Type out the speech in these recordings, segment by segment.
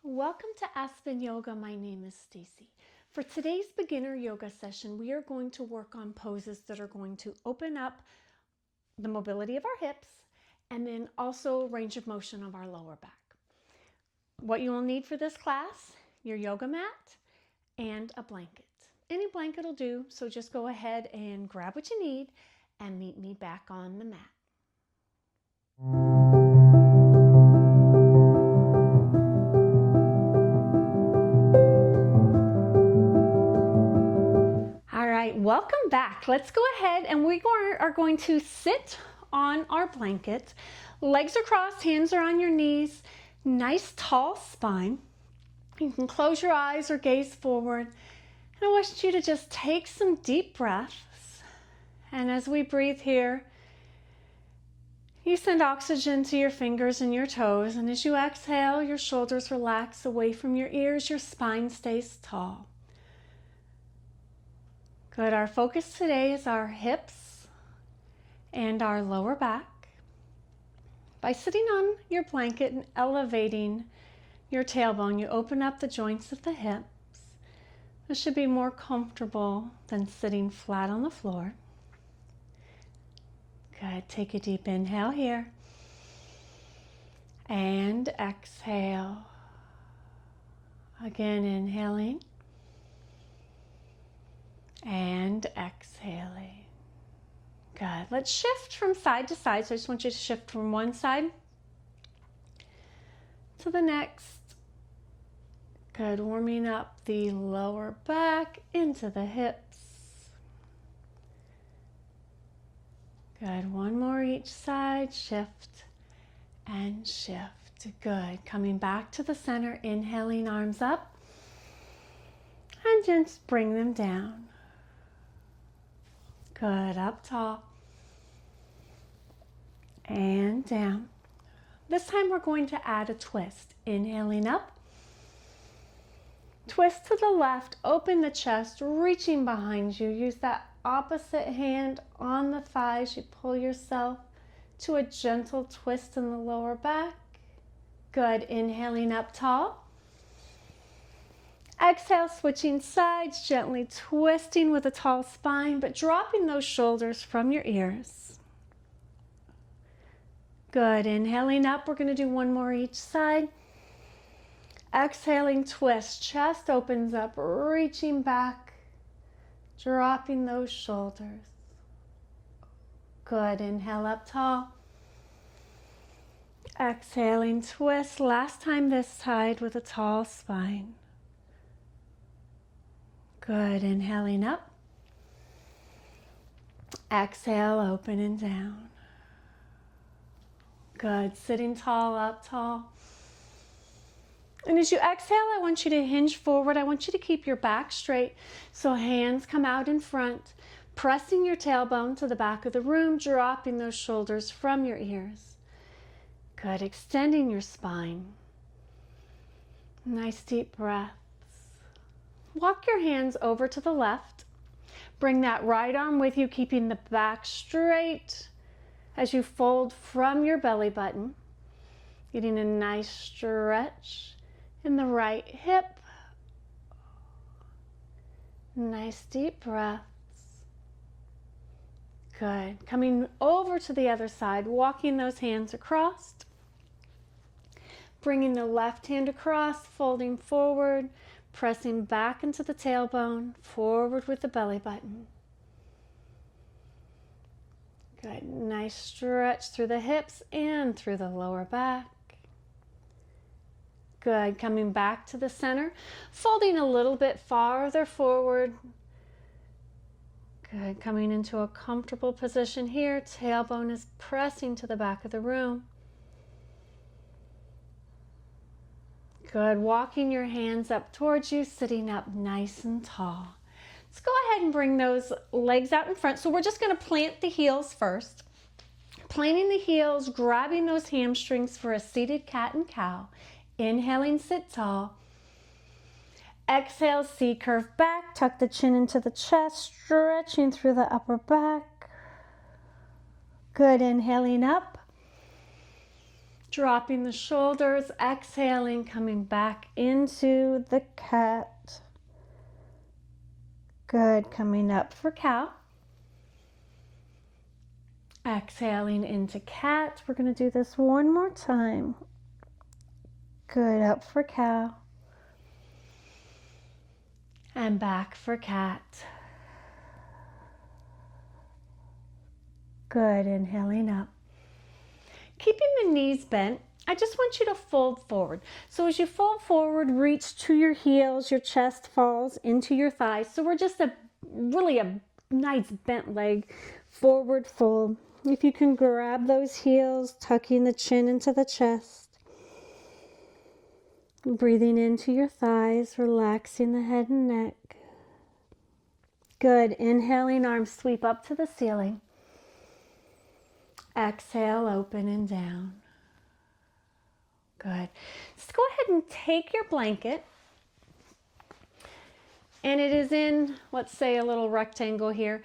Welcome to Aspen Yoga. My name is Stacie. For today's beginner yoga session, we are going to work on poses that are going to open up the mobility of our hips and then also range of motion of our lower back. What you will need for this class, your yoga mat and a blanket. Any blanket will do, so just go ahead and grab what you need and meet me back on the mat. Welcome back. Let's go ahead and we are going to sit on our blanket. Legs are crossed, hands are on your knees. Nice tall spine. You can close your eyes or gaze forward. And I want you to just take some deep breaths. And as we breathe here, you send oxygen to your fingers and your toes. And as you exhale, your shoulders relax away from your ears. Your spine stays tall. Good. Our focus today is our hips and our lower back. By sitting on your blanket and elevating your tailbone, you open up the joints of the hips. This should be more comfortable than sitting flat on the floor. Good. Take a deep inhale here. And exhale. Again, inhaling. And exhaling. Good. Let's shift from side to side. So I just want you to shift from one side to the next. Good. Warming up the lower back into the hips. Good. One more each side. Shift and shift. Good. Coming back to the center. Inhaling, arms up. And just bring them down. Good, up tall and down. This time we're going to add a twist. Inhaling up, twist to the left, open the chest, reaching behind you. Use that opposite hand on the thighs. You pull yourself to a gentle twist in the lower back. Good, inhaling up tall. Exhale, switching sides, gently twisting with a tall spine, but dropping those shoulders from your ears. Good. Inhaling up, we're going to do one more each side. Exhaling, twist. Chest opens up, reaching back, dropping those shoulders. Good. Inhale up tall. Exhaling, twist. Last time this side with a tall spine. Good. Inhaling up. Exhale, open and down. Good. Sitting tall, up tall. And as you exhale, I want you to hinge forward. I want you to keep your back straight. So hands come out in front, pressing your tailbone to the back of the room, dropping those shoulders from your ears. Good. Extending your spine. Nice deep breath. Walk your hands over to the left. Bring that right arm with you, keeping the back straight as you fold from your belly button. Getting a nice stretch in the right hip. Nice deep breaths. Good. Coming over to the other side, walking those hands across. Bringing the left hand across, folding forward. Pressing back into the tailbone, forward with the belly button. Good. Nice stretch through the hips and through the lower back. Good. Coming back to the center, folding a little bit farther forward. Good. Coming into a comfortable position here. Tailbone is pressing to the back of the room. Good. Walking your hands up towards you, sitting up nice and tall. Let's go ahead and bring those legs out in front. So we're just going to plant the heels first. Planting the heels, grabbing those hamstrings for a seated cat and cow. Inhaling, sit tall. Exhale, C curve back. Tuck the chin into the chest, stretching through the upper back. Good. Inhaling up. Dropping the shoulders, exhaling, coming back into the cat. Good, coming up for cow. Exhaling into cat. We're going to do this one more time. Good, up for cow. And back for cat. Good, inhaling up. Keeping the knees bent, I just want you to fold forward. So as you fold forward, reach to your heels, your chest falls into your thighs. So we're just really a nice bent leg, forward fold. If you can grab those heels, tucking the chin into the chest. Breathing into your thighs, relaxing the head and neck. Good, inhaling, arms sweep up to the ceiling. Exhale, open and down. Good. Just go ahead and take your blanket, and it is in, let's say, a little rectangle here.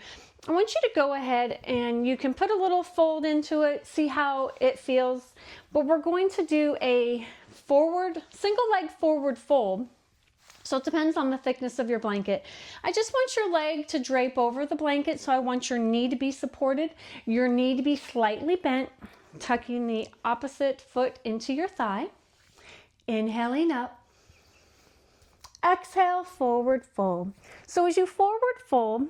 I want you to go ahead and you can put a little fold into it, see how it feels, but we're going to do a single leg forward fold. So it depends on the thickness of your blanket. I just want your leg to drape over the blanket, so I want your knee to be supported, your knee to be slightly bent, tucking the opposite foot into your thigh. Inhaling up. Exhale, forward fold. So as you forward fold,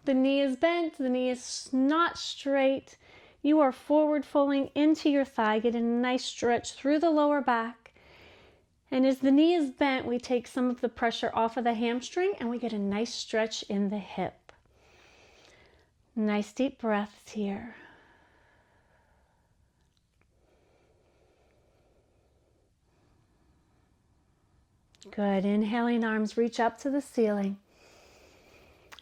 the knee is bent, the knee is not straight. You are forward folding into your thigh, getting a nice stretch through the lower back. And as the knee is bent, we take some of the pressure off of the hamstring and we get a nice stretch in the hip. Nice deep breaths here. Good. Inhaling, arms reach up to the ceiling.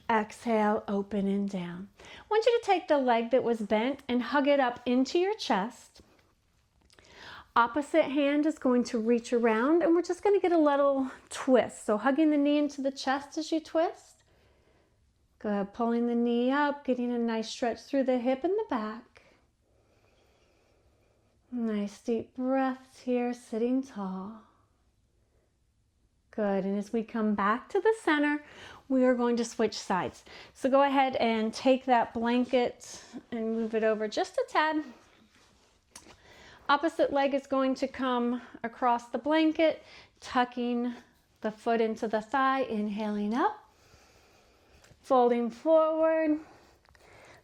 Exhale, open and down. I want you to take the leg that was bent and hug it up into your chest. Opposite hand is going to reach around and we're just going to get a little twist. So hugging the knee into the chest as you twist. Good. Pulling the knee up, getting a nice stretch through the hip and the back. Nice deep breaths here, sitting tall. Good. And as we come back to the center, we are going to switch sides. So go ahead and take that blanket and move it over just a tad. Opposite leg is going to come across the blanket, tucking the foot into the thigh, inhaling up, folding forward.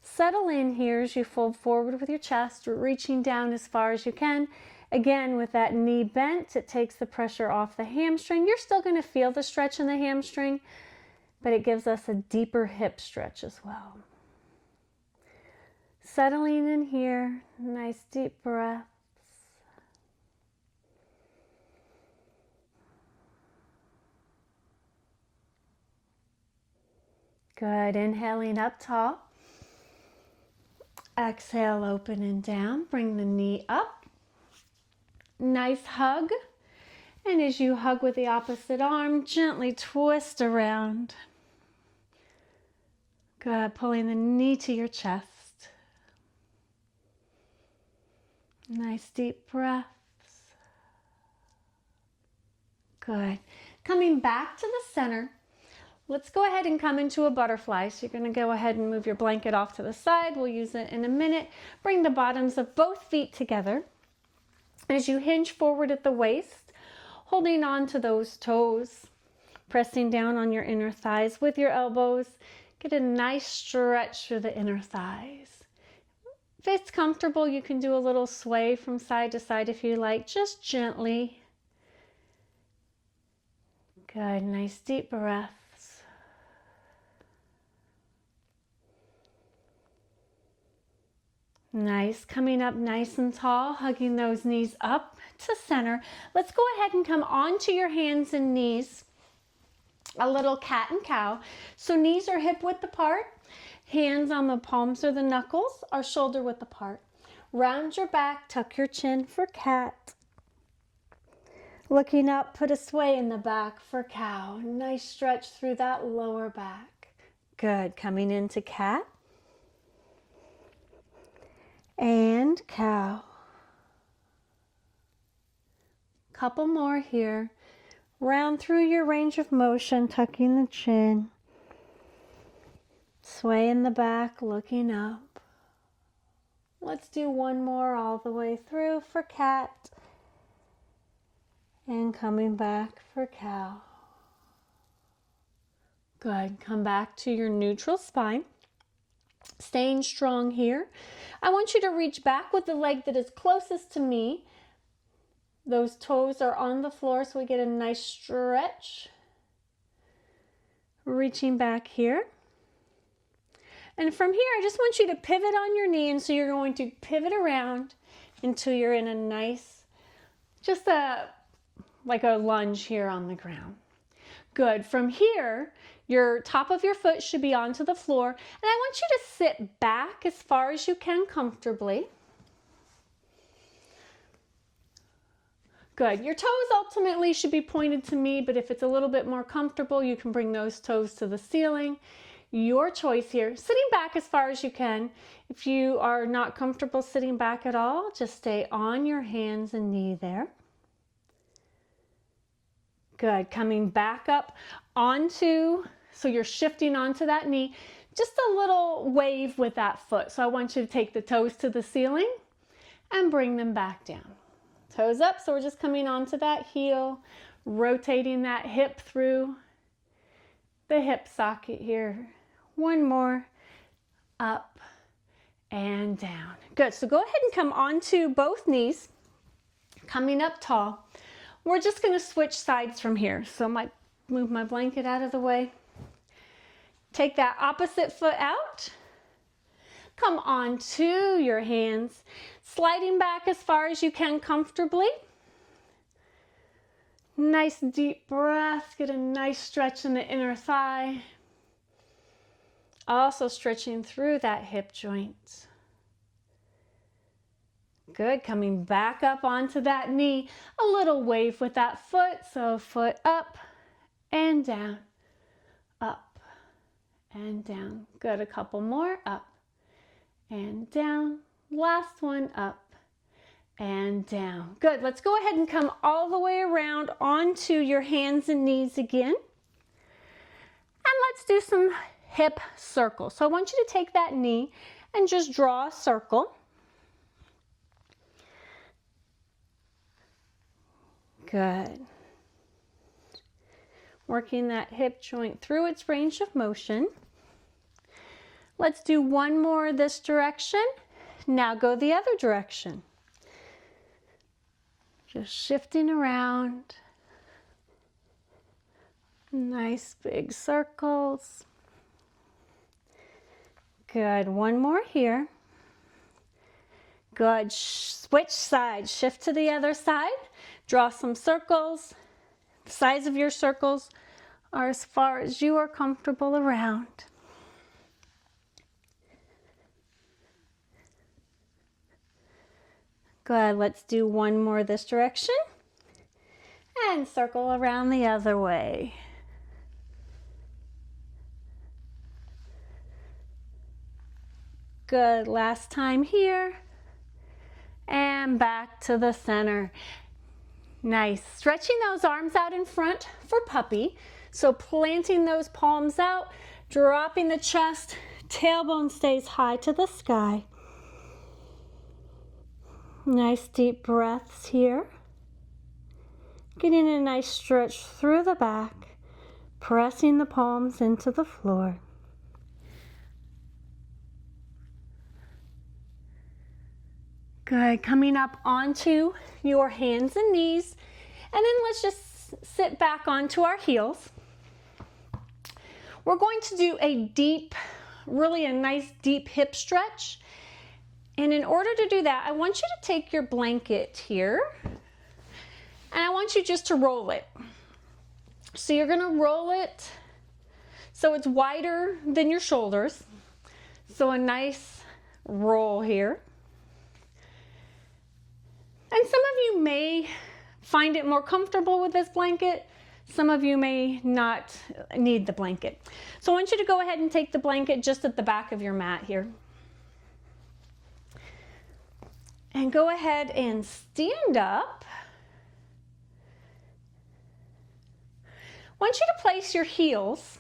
Settle in here as you fold forward with your chest, reaching down as far as you can. Again, with that knee bent, it takes the pressure off the hamstring. You're still going to feel the stretch in the hamstring, but it gives us a deeper hip stretch as well. Settling in here, nice deep breath. Good. Inhaling up tall. Exhale, open and down. Bring the knee up. Nice hug. And as you hug with the opposite arm, gently twist around. Good. Pulling the knee to your chest. Nice deep breaths. Good. Coming back to the center. Let's go ahead and come into a butterfly. So you're going to go ahead and move your blanket off to the side. We'll use it in a minute. Bring the bottoms of both feet together. As you hinge forward at the waist, holding on to those toes, pressing down on your inner thighs with your elbows. Get a nice stretch through the inner thighs. If it's comfortable, you can do a little sway from side to side if you like, just gently. Good, nice deep breath. Nice, coming up nice and tall, hugging those knees up to center. Let's go ahead and come onto your hands and knees, a little cat and cow. So knees are hip width apart, hands on the palms or the knuckles are shoulder width apart. Round your back, tuck your chin for cat. Looking up, put a sway in the back for cow. Nice stretch through that lower back. Good, coming into cat. And cow. Couple more here. Round through your range of motion, tucking the chin. Sway in the back, looking up. Let's do one more all the way through for cat. And coming back for cow. Good. Come back to your neutral spine. Staying strong here. I want you to reach back with the leg that is closest to me. Those toes are on the floor so we get a nice stretch. Reaching back here. And from here, I just want you to pivot on your knee, and so you're going to pivot around until you're in a nice, like a lunge here on the ground. Good. From here, your top of your foot should be onto the floor, and I want you to sit back as far as you can comfortably. Good. Your toes ultimately should be pointed to me, but if it's a little bit more comfortable, you can bring those toes to the ceiling. Your choice here. Sitting back as far as you can. If you are not comfortable sitting back at all, just stay on your hands and knee there. Good. Coming back up onto, so you're shifting onto that knee. Just a little wave with that foot. So I want you to take the toes to the ceiling and bring them back down. Toes up, so we're just coming onto that heel, rotating that hip through the hip socket here. One more, up and down. Good, so go ahead and come onto both knees, coming up tall. We're just gonna switch sides from here. So I might move my blanket out of the way. Take that opposite foot out. Come onto your hands, sliding back as far as you can comfortably. Nice deep breath, get a nice stretch in the inner thigh. Also stretching through that hip joint. Good, coming back up onto that knee. A little wave with that foot, so foot up and down, up and down. Good, a couple more, up and down. Last one, up and down. Good, let's go ahead and come all the way around onto your hands and knees again. And let's do some hip circles. So I want you to take that knee and just draw a circle. Good. Working that hip joint through its range of motion. Let's do one more this direction. Now go the other direction. Just shifting around. Nice big circles. Good, one more here. Good, switch sides, shift to the other side. Draw some circles. The size of your circles are as far as you are comfortable around. Good, let's do one more this direction. And circle around the other way. Good, last time here. And back to the center. Nice, stretching those arms out in front for puppy. So planting those palms out, dropping the chest, tailbone stays high to the sky. Nice deep breaths here. Getting a nice stretch through the back, pressing the palms into the floor. Good, coming up onto your hands and knees, and then let's just sit back onto our heels. We're going to do a deep, really a nice deep hip stretch. And in order to do that, I want you to take your blanket here, and I want you just to roll it. So you're gonna roll it so it's wider than your shoulders. So a nice roll here. And some of you may find it more comfortable with this blanket. Some of you may not need the blanket. So I want you to go ahead and take the blanket just at the back of your mat here. And go ahead and stand up. want you to place your heels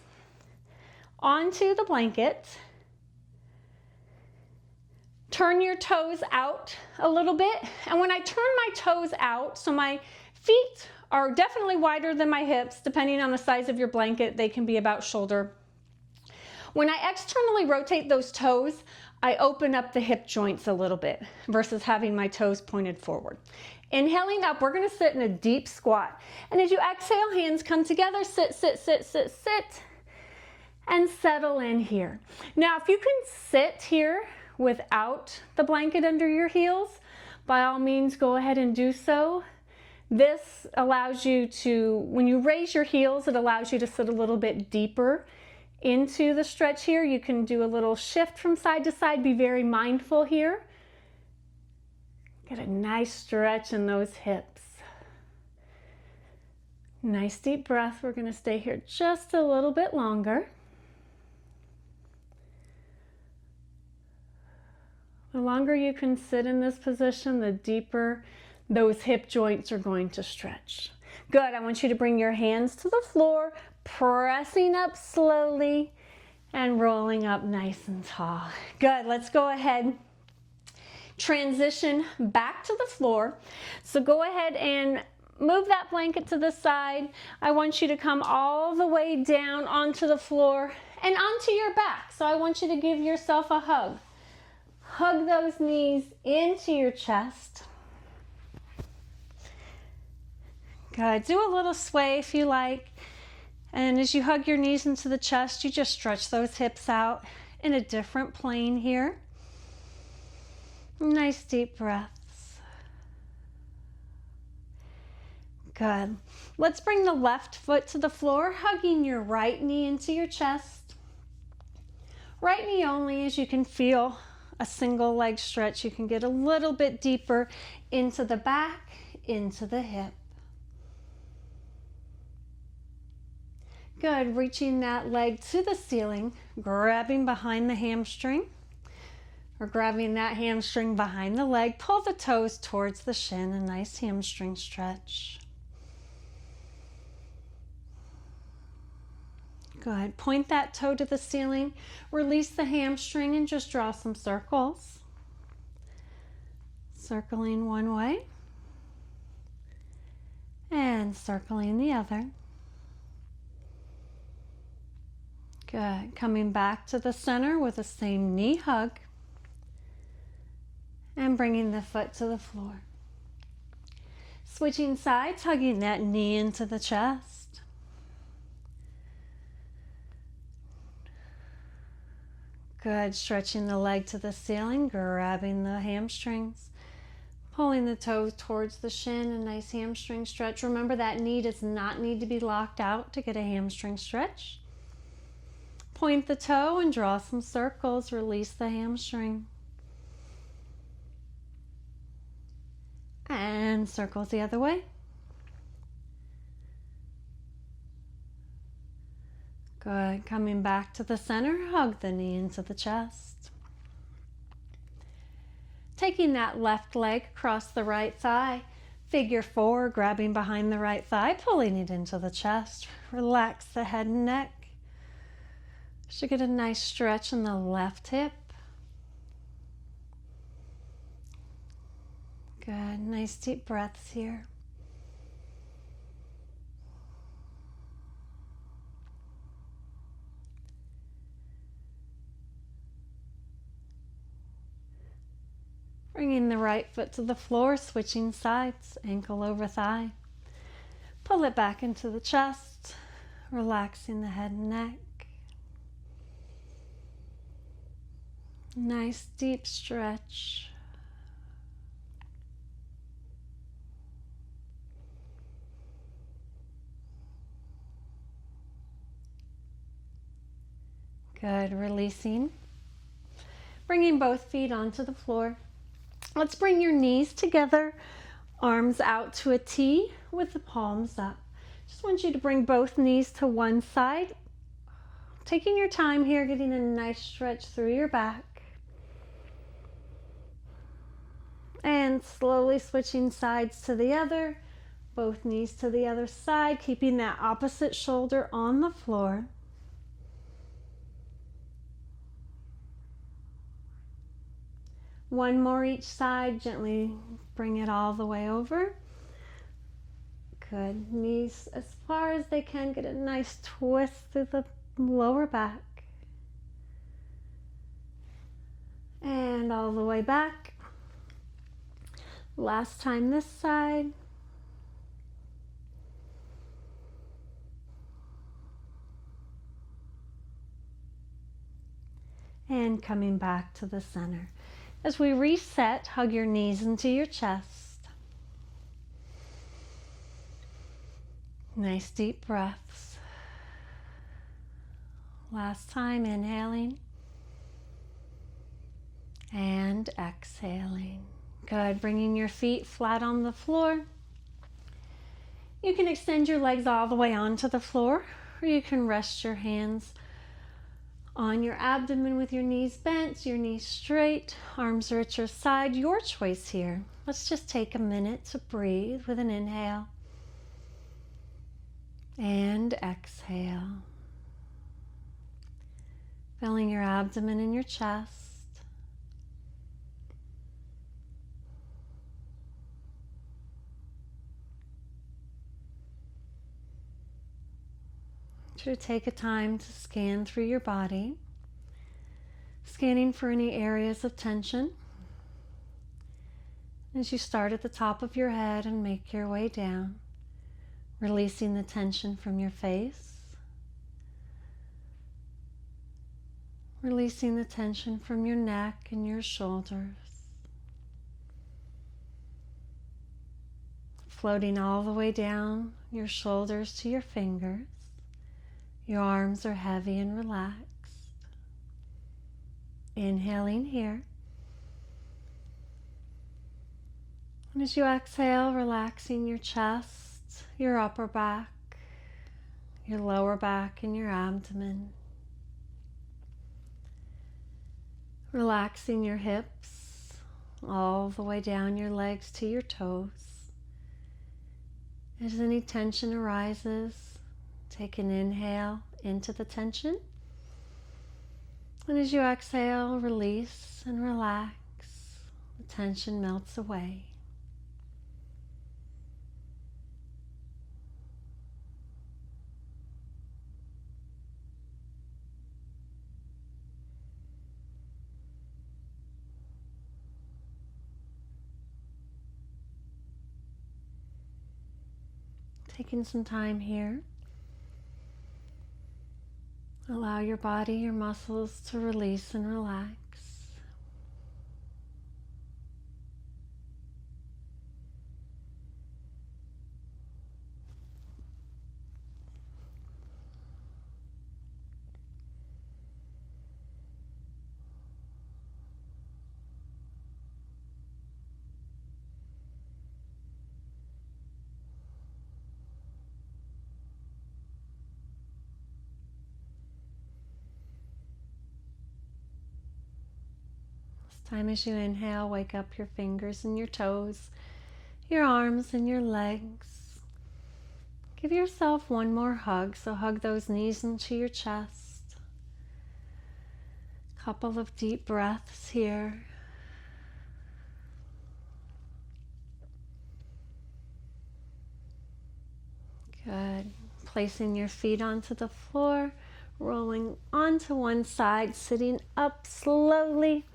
onto the blanket. Turn your toes out a little bit. And when I turn my toes out, so my feet are definitely wider than my hips, depending on the size of your blanket, they can be about shoulder. When I externally rotate those toes, I open up the hip joints a little bit versus having my toes pointed forward. Inhaling up, we're gonna sit in a deep squat. And as you exhale, hands come together, sit, sit, sit, sit, sit, and settle in here. Now, if you can sit here without the blanket under your heels, by all means, go ahead and do so. This allows you to, when you raise your heels, it allows you to sit a little bit deeper into the stretch here. You can do a little shift from side to side. Be very mindful here. Get a nice stretch in those hips. Nice deep breath. We're going to stay here just a little bit longer. The longer you can sit in this position, the deeper those hip joints are going to stretch. Good. I want you to bring your hands to the floor, pressing up slowly and rolling up nice and tall. Good. Let's go ahead. Transition back to the floor. So go ahead and move that blanket to the side. I want you to come all the way down onto the floor and onto your back. So I want you to give yourself a hug. Hug those knees into your chest. Good. Do a little sway if you like. And as you hug your knees into the chest, you just stretch those hips out in a different plane here. Nice deep breaths. Good. Let's bring the left foot to the floor, hugging your right knee into your chest. Right knee only, as you can feel a single leg stretch. You can get a little bit deeper into the back, into the hip. Good. Reaching that leg to the ceiling, grabbing behind the hamstring, or grabbing that hamstring behind the leg. Pull the toes towards the shin, a nice hamstring stretch. Good. Point that toe to the ceiling, release the hamstring, and just draw some circles. Circling one way and circling the other. Good. Coming back to the center with the same knee hug and bringing the foot to the floor. Switching sides, hugging that knee into the chest. Good. Stretching the leg to the ceiling, grabbing the hamstrings, pulling the toes towards the shin, a nice hamstring stretch. Remember, that knee does not need to be locked out to get a hamstring stretch. Point the toe and draw some circles, release the hamstring. And circles the other way. Good. Coming back to the center, hug the knee into the chest. Taking that left leg across the right thigh, figure four, grabbing behind the right thigh, pulling it into the chest. Relax the head and neck. Should get a nice stretch in the left hip. Good. Nice deep breaths here. Bringing the right foot to the floor, switching sides, ankle over thigh. Pull it back into the chest, relaxing the head and neck. Nice deep stretch. Good. Releasing. Bringing both feet onto the floor. Let's bring your knees together, arms out to a T with the palms up. Just want you to bring both knees to one side. Taking your time here, getting a nice stretch through your back. And slowly switching sides to the other, Both knees to the other side, keeping that opposite shoulder on the floor. One more each side, gently bring it all the way over. Good. Knees as far as they can, get a nice twist through the lower back. And all the way back. Last time this side. And coming back to the center. As we reset, hug your knees into your chest. Nice deep breaths. Last time, inhaling and exhaling. Good. Bringing your feet flat on the floor. You can extend your legs all the way onto the floor, or you can rest your hands on your abdomen with your knees bent, your knees straight, arms are at your side. Your choice here. Let's just take a minute to breathe with an inhale and exhale. Filling your abdomen and your chest. To take a time to scan through your body, scanning for any areas of tension. As you start at the top of your head and make your way down, releasing the tension from your face, releasing the tension from your neck and your shoulders, floating all the way down your shoulders to your fingers. Your arms are heavy and relaxed. Inhaling here. And as you exhale, relaxing your chest, your upper back, your lower back, and your abdomen. Relaxing your hips all the way down your legs to your toes. As any tension arises, take an inhale into the tension. And as you exhale, release and relax. The tension melts away. Taking some time here. Allow your body, your muscles to release and relax. Time as you inhale, wake up your fingers and your toes, your arms and your legs. Give yourself one more hug, so hug those knees into your chest. Couple of deep breaths here. Good. Placing your feet onto the floor, rolling onto one side, sitting up slowly.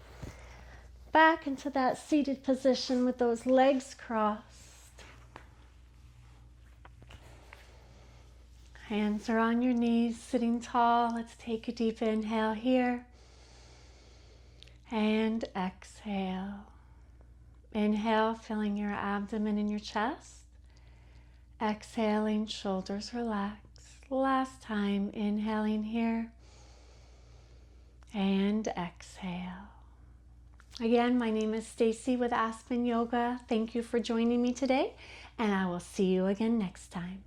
Back into that seated position with those legs crossed. Hands are on your knees, sitting tall. Let's take a deep inhale here. And exhale. Inhale, filling your abdomen and your chest. Exhaling, shoulders relax. Last time, inhaling here. And exhale. Again, my name is Stacie with Aspen Yoga. Thank you for joining me today, and I will see you again next time.